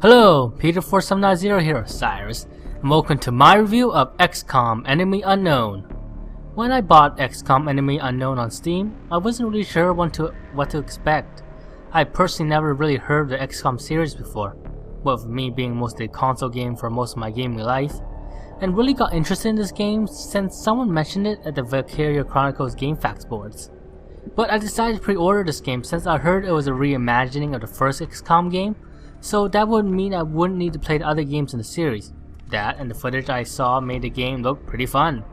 Hello, Peter4790 here, Cyrus, and welcome to my review of Xcom Enemy Unknown. When I bought Xcom Enemy Unknown on Steam, I wasn't really sure what to expect. I personally never really heard of the Xcom series before, with me being mostly a console game for most of my gaming life, and really got interested in this game since someone mentioned it at the Valkyria Chronicles gamefaqs boards. But I decided to pre-order this game since I heard it was a reimagining of the first Xcom game, so that would mean I wouldn't need to play the other games in the series. That and the footage I saw made the game look pretty fun.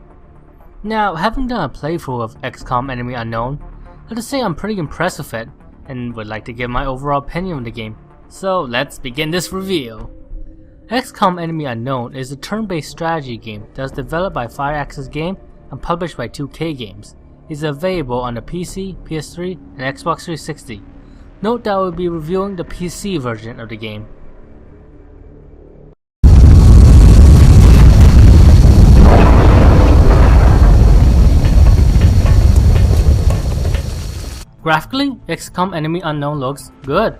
Now, having done a playthrough of Xcom Enemy Unknown, I have to say I'm pretty impressed with it, and would like to give my overall opinion of the game. So let's begin this review. Xcom Enemy Unknown is a turn-based strategy game that was developed by Firaxis Games and published by 2K Games. It is available on the PC, PS3, and Xbox 360. Note that I will be reviewing the PC version of the game. Graphically, Xcom Enemy Unknown looks good.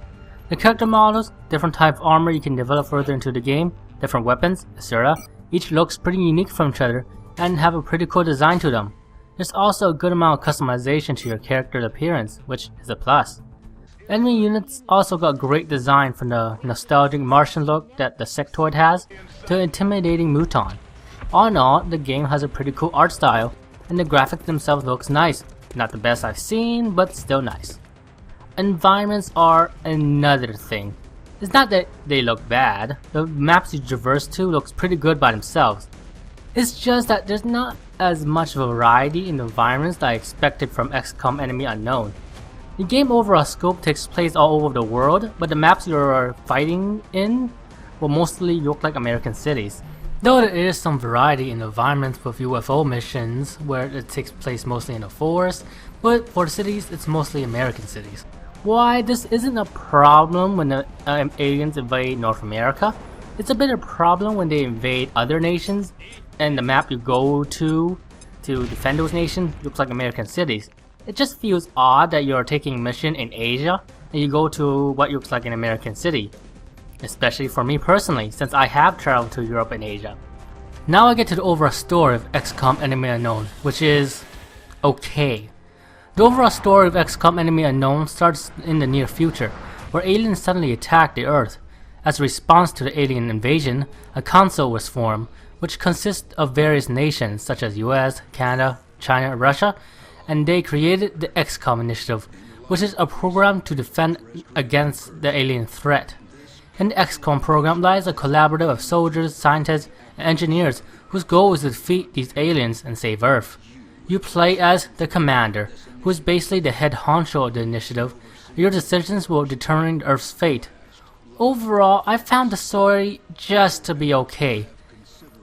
The character models, different type of armor you can develop further into the game, different weapons, etc. Each looks pretty unique from each other and have a pretty cool design to them. There's also a good amount of customization to your character's appearance, which is a plus. Enemy units also got great design from the nostalgic Martian look that the sectoid has to intimidating Muton. All in all, the game has a pretty cool art style, and the graphics themselves looks nice. Not the best I've seen, but still nice. Environments are another thing. It's not that they look bad, the maps you traverse to looks pretty good by themselves. It's just that there's not as much variety in the environments that I expected from Xcom Enemy Unknown. The game overall scope takes place all over the world, but the maps you're fighting in will mostly look like American cities. Though there is some variety in the environments with UFO missions where it takes place mostly in the forest, but for the cities it's mostly American cities. Why this isn't a problem when the aliens invade North America, it's a bit of a problem when they invade other nations and the map you go to defend those nations looks like American cities. It just feels odd that you're taking a mission in Asia and you go to what looks like an American city. Especially for me personally, since I have traveled to Europe and Asia. Now I get to the overall story of Xcom Enemy Unknown, which is okay. The overall story of Xcom Enemy Unknown starts in the near future, where aliens suddenly attack the Earth. As a response to the alien invasion, a council was formed, which consists of various nations such as US, Canada, China, and Russia, and they created the Xcom Initiative, which is a program to defend against the alien threat. In the Xcom program lies a collaborative of soldiers, scientists, and engineers whose goal is to defeat these aliens and save Earth. You play as the commander, who is basically the head honcho of the initiative. Your decisions will determine Earth's fate. Overall, I found the story just to be okay.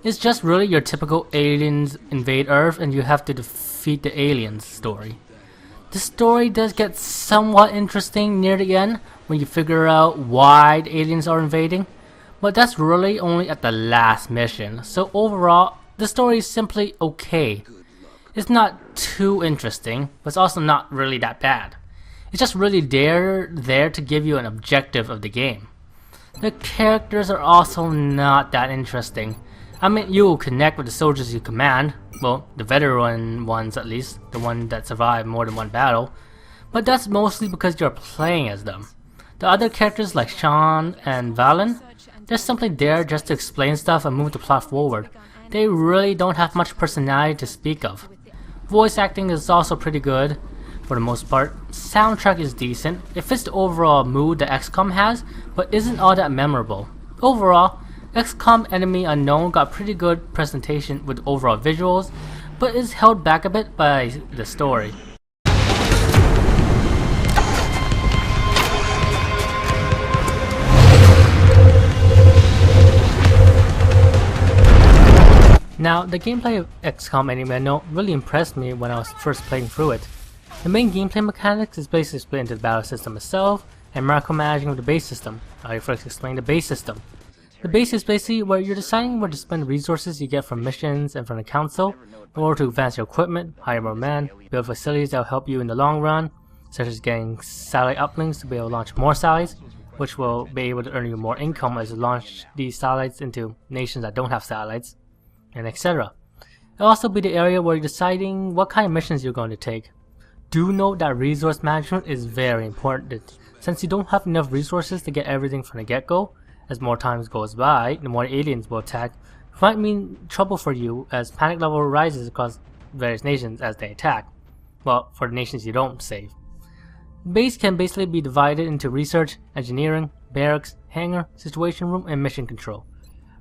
It's just really your typical aliens invade Earth and you have to defeat the aliens story. The story does get somewhat interesting near the end when you figure out why the aliens are invading, but that's really only at the last mission, so overall, the story is simply okay. It's not too interesting, but it's also not really that bad. It's just really there to give you an objective of the game. The characters are also not that interesting. I mean, you will connect with the soldiers you command, well, the veteran ones at least, the one that survived more than one battle, but that's mostly because you're playing as them. The other characters like Sean and Valen, they're simply there just to explain stuff and move the plot forward. They really don't have much personality to speak of. Voice acting is also pretty good, for the most part. Soundtrack is decent, it fits the overall mood that Xcom has, but isn't all that memorable. Overall, Xcom Enemy Unknown got pretty good presentation with overall visuals, but is held back a bit by the story. Now, the gameplay of Xcom Enemy Unknown really impressed me when I was first playing through it. The main gameplay mechanics is basically split into the battle system itself and micromanaging of the base system. I'll first explain the base system. The base is basically where you're deciding where to spend the resources you get from missions and from the council in order to advance your equipment, hire more men, build facilities that will help you in the long run, such as getting satellite uplinks to be able to launch more satellites, which will be able to earn you more income as you launch these satellites into nations that don't have satellites, and etc. It'll also be the area where you're deciding what kind of missions you're going to take. Do note that resource management is very important, since you don't have enough resources to get everything from the get-go. As more time goes by, the more aliens will attack, which might mean trouble for you as panic level rises across various nations as they attack. Well, for the nations you don't save. Base can basically be divided into research, engineering, barracks, hangar, situation room, and mission control.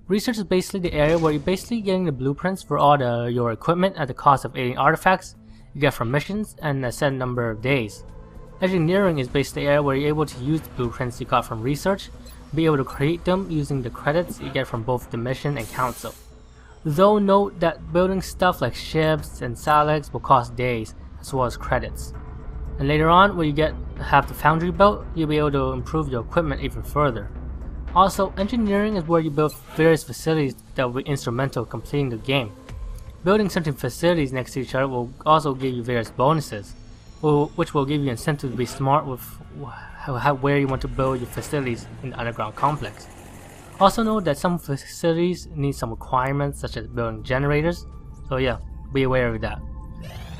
Research is basically the area where you're basically getting the blueprints for all your equipment at the cost of alien artifacts you get from missions and a set number of days. Engineering is basically the area where you're able to use the blueprints you got from research, be able to create them using the credits you get from both the mission and council. Though note that building stuff like ships and satellites will cost days as well as credits. And later on, when you have the foundry built, you'll be able to improve your equipment even further. Also, engineering is where you build various facilities that will be instrumental in completing the game. Building certain facilities next to each other will also give you various bonuses, which will give you incentive to be smart with where you want to build your facilities in the underground complex. Also note that some facilities need some requirements such as building generators, so yeah, be aware of that.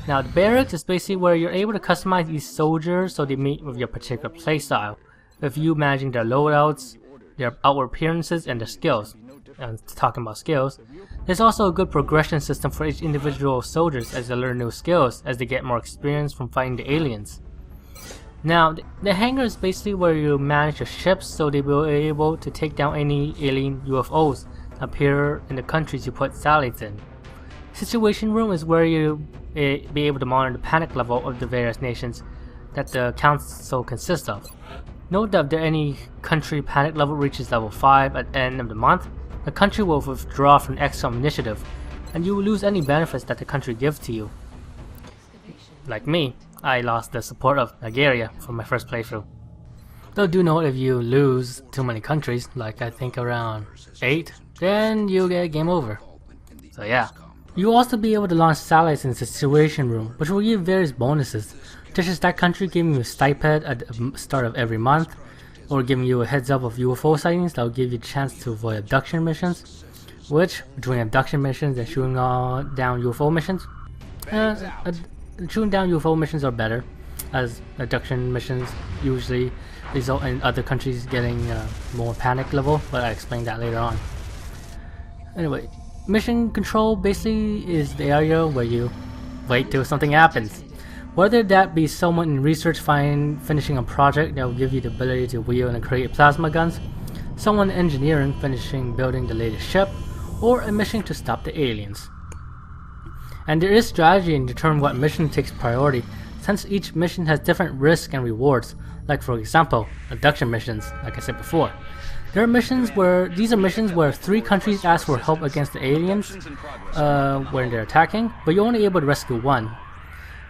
Now the barracks is basically where you're able to customize these soldiers so they meet with your particular playstyle, with you managing their loadouts, their outward appearances, and their skills. And talking about skills, there's also a good progression system for each individual soldiers as they learn new skills as they get more experience from fighting the aliens. Now, the hangar is basically where you manage your ships so they will be able to take down any alien UFOs that appear in the countries you put satellites in. Situation room is where you be able to monitor the panic level of the various nations that the council consists of. Note that if any country panic level reaches level 5 at the end of the month, the country will withdraw from the Xcom initiative, and you will lose any benefits that the country gives to you. Like me, I lost the support of Nigeria for my first playthrough. Though do note if you lose too many countries, like I think around 8, then you'll get game over. So yeah. You'll also be able to launch satellites in the situation room, which will give various bonuses, such as that country giving you a stipend at the start of every month, or giving you a heads up of UFO sightings that will give you a chance to avoid abduction missions, which, between abduction missions and shooting down UFO missions, shooting down UFO missions are better, as abduction missions usually result in other countries getting more panic level, but I explain that later on. Anyway, mission control basically is the area where you wait till something happens. Whether that be someone in research finishing a project that will give you the ability to wield and create plasma guns, someone in engineering finishing building the latest ship, or a mission to stop the aliens. And there is strategy in determining what mission takes priority, since each mission has different risks and rewards, like for example, abduction missions, like I said before. There are missions where, these are missions where 3 countries ask for help against the aliens when they're attacking, but you're only able to rescue 1.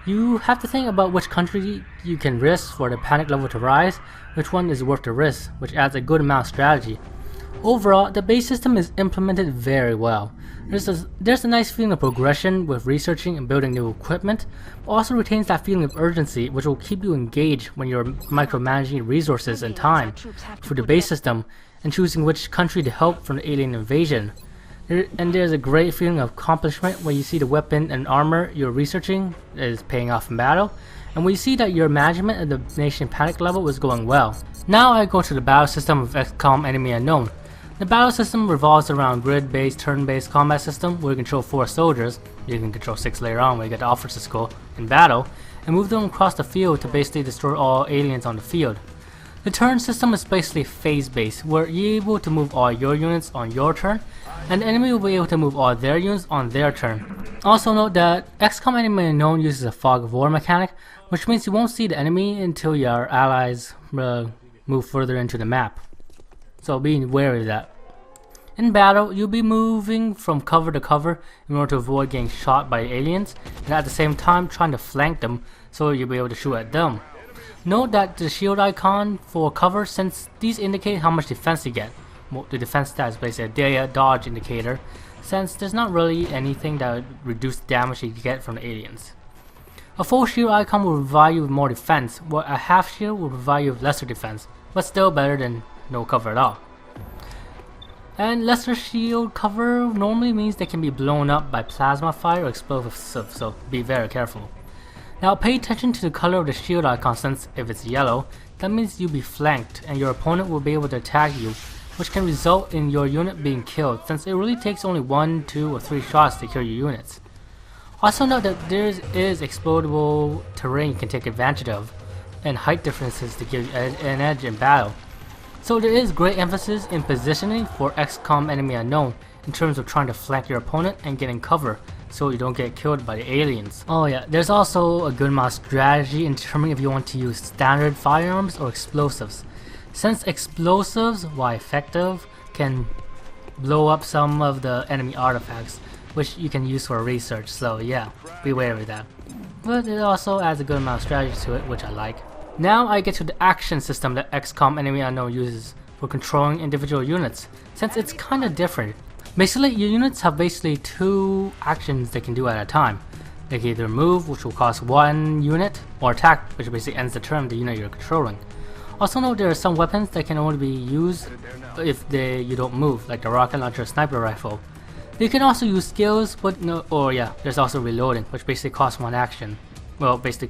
You have to think about which country you can risk for the panic level to rise, which one is worth the risk, which adds a good amount of strategy. Overall, the base system is implemented very well. There's a nice feeling of progression with researching and building new equipment, but also retains that feeling of urgency which will keep you engaged when you're micromanaging resources and time through the base system and choosing which country to help from the alien invasion. And there's a great feeling of accomplishment when you see the weapon and armor you're researching is paying off in battle, and when you see that your management of the nation panic level is going well. Now I go to the battle system of Xcom Enemy Unknown. The battle system revolves around grid-based, turn-based combat system where you control 4 soldiers, you can control 6 later on when you get to officer school, in battle, and move them across the field to basically destroy all aliens on the field. The turn system is basically phase-based, where you're able to move all your units on your turn, and the enemy will be able to move all their units on their turn. Also note that Xcom Enemy Unknown uses a fog of war mechanic, which means you won't see the enemy until your allies move further into the map. So be wary of that. In battle, you'll be moving from cover to cover in order to avoid getting shot by aliens, and at the same time trying to flank them so you'll be able to shoot at them. Note that the shield icon for cover, since these indicate how much defense you get. The defense stat is basically a dodge indicator, since there's not really anything that would reduce the damage you get from the aliens. A full shield icon will provide you with more defense, while a half shield will provide you with lesser defense, but still better than no cover at all. And lesser shield cover normally means they can be blown up by plasma fire or explosives, so be very careful. Now pay attention to the color of the shield icon, since if it's yellow, that means you'll be flanked and your opponent will be able to attack you, which can result in your unit being killed, since it really takes only 1, 2, or 3 shots to kill your units. Also note that there is explodable terrain you can take advantage of, and height differences to give you an edge in battle. So there is great emphasis in positioning for Xcom Enemy Unknown in terms of trying to flank your opponent and getting cover so you don't get killed by the aliens. Oh yeah, there's also a good amount of strategy in determining if you want to use standard firearms or explosives. Since explosives, while effective, can blow up some of the enemy artifacts, which you can use for research, so yeah, be wary of that. But it also adds a good amount of strategy to it, which I like. Now I get to the action system that Xcom Enemy Unknown uses for controlling individual units, since it's kinda different. Basically, your units have basically 2 actions they can do at a time. They can either move, which will cost 1 unit, or attack, which basically ends the turn of the unit you're controlling. Also note there are some weapons that can only be used if you don't move, like the rocket launcher or sniper rifle. You can also use skills, but there's also reloading, which basically costs 1 action. Well, basically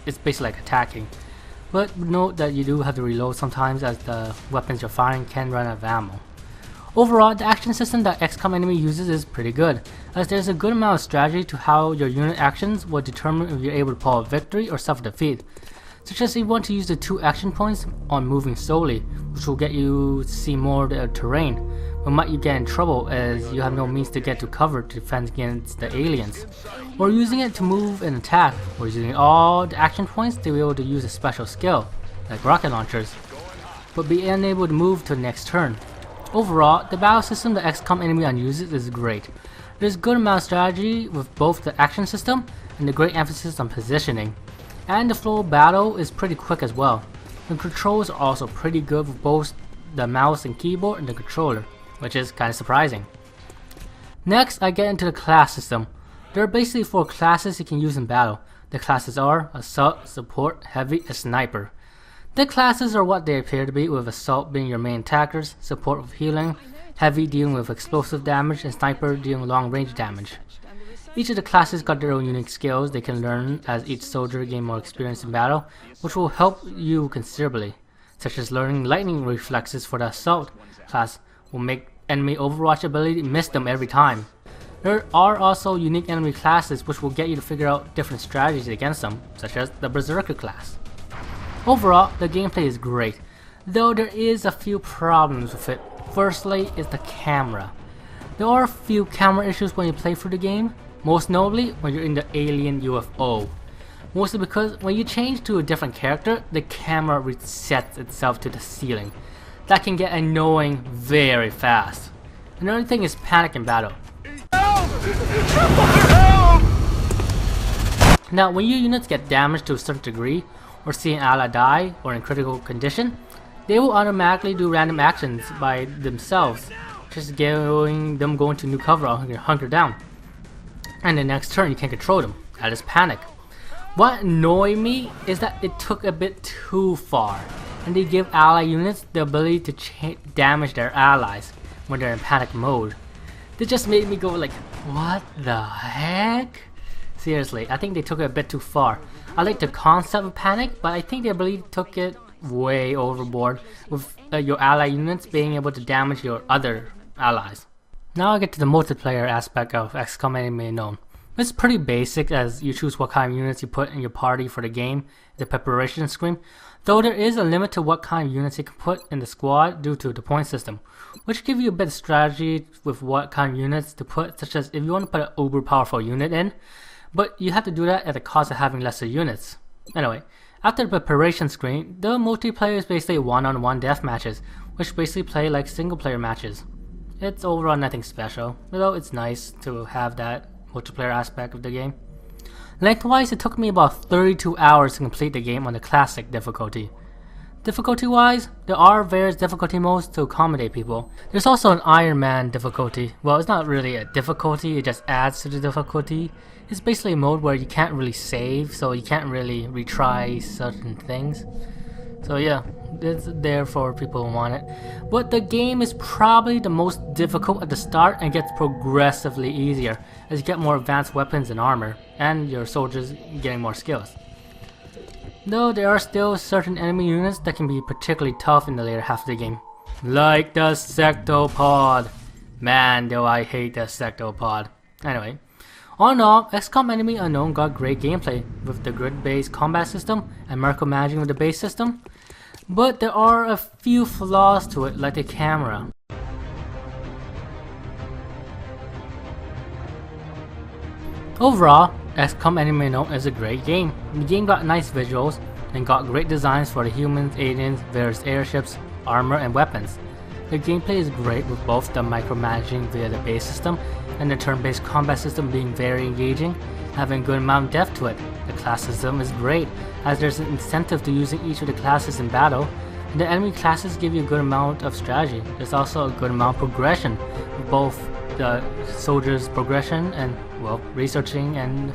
it's basically like attacking. But note that you do have to reload sometimes, as the weapons you're firing can run out of ammo. Overall, the action system that Xcom Enemy uses is pretty good, as there's a good amount of strategy to how your unit actions will determine if you're able to pull a victory or suffer defeat. Such as if you want to use the 2 action points on moving slowly, which will get you to see more of the terrain, but might you get in trouble as you have no means to get to cover to defend against the aliens. Or using it to move and attack, or using all the action points to be able to use a special skill, like rocket launchers, but be unable to move to the next turn. Overall, the battle system that Xcom Enemy Unknown uses is great. There's a good amount of strategy with both the action system and the great emphasis on positioning. And the flow of battle is pretty quick as well. The controls are also pretty good with both the mouse and keyboard and the controller, which is kinda surprising. Next, I get into the class system. There are basically 4 classes you can use in battle. The classes are Assault, Support, Heavy, and Sniper. The classes are what they appear to be, with Assault being your main attackers, Support with healing, Heavy dealing with explosive damage, and Sniper dealing long range damage. Each of the classes got their own unique skills they can learn as each soldier gains more experience in battle, which will help you considerably, such as learning lightning reflexes for the Assault class will make enemy overwatch ability miss them every time. There are also unique enemy classes which will get you to figure out different strategies against them, such as the Berserker class. Overall, the gameplay is great, though there is a few problems with it. Firstly is the camera. There are a few camera issues when you play through the game, most notably when you're in the alien UFO. Mostly because when you change to a different character, the camera resets itself to the ceiling. That can get annoying very fast. Another thing is panic in battle. Now when your units get damaged to a certain degree, or see an ally die, or in critical condition, they will automatically do random actions by themselves, just going to new cover or hunker down. And the next turn you can't control them. That is panic. What annoyed me is that it took a bit too far, and they give ally units the ability to damage their allies when they're in panic mode. That just made me go like, what the heck? Seriously, I think they took it a bit too far. I like the concept of panic, but I think they really took it way overboard with your ally units being able to damage your other allies. Now I get to the multiplayer aspect of Xcom Enemy Unknown. It's pretty basic, as you choose what kind of units you put in your party for the game, the preparation screen, though there is a limit to what kind of units you can put in the squad due to the point system, which give you a bit of strategy with what kind of units to put, such as if you want to put an uber powerful unit in, but you have to do that at the cost of having lesser units. Anyway, after the preparation screen, the multiplayer is basically one-on-one death matches, which basically play like single player matches. It's overall nothing special, although it's nice to have that multiplayer aspect of the game. Lengthwise, it took me about 32 hours to complete the game on the classic difficulty. Difficulty-wise, there are various difficulty modes to accommodate people. There's also an Iron Man difficulty. Well, it's not really a difficulty, it just adds to the difficulty. It's basically a mode where you can't really save, so you can't really retry certain things. So yeah, it's there for people who want it. But the game is probably the most difficult at the start and gets progressively easier as you get more advanced weapons and armor, and your soldiers getting more skills. Though there are still certain enemy units that can be particularly tough in the later half of the game. Like the sectopod. Man, do I hate the sectopod. Anyway, all in all, Xcom Enemy Unknown got great gameplay with the grid-based combat system and micromanaging with the base system, but there are a few flaws to it, like the camera. Overall, Xcom Enemy Unknown is a great game. The game got nice visuals and got great designs for the humans, aliens, various airships, armor, and weapons. The gameplay is great with both the micromanaging via the base system and the turn-based combat system being very engaging, having a good amount of depth to it. The class system is great as there's an incentive to using each of the classes in battle, and the enemy classes give you a good amount of strategy. There's also a good amount of progression with both the soldiers' progression and, well, researching and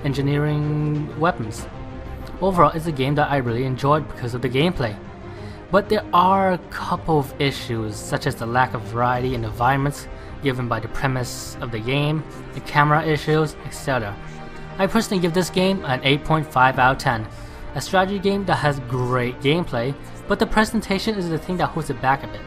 engineering weapons. Overall, it's a game that I really enjoyed because of the gameplay. But there are a couple of issues, such as the lack of variety in environments given by the premise of the game, the camera issues, etc. I personally give this game an 8.5 out of 10. A strategy game that has great gameplay, but the presentation is the thing that holds it back a bit.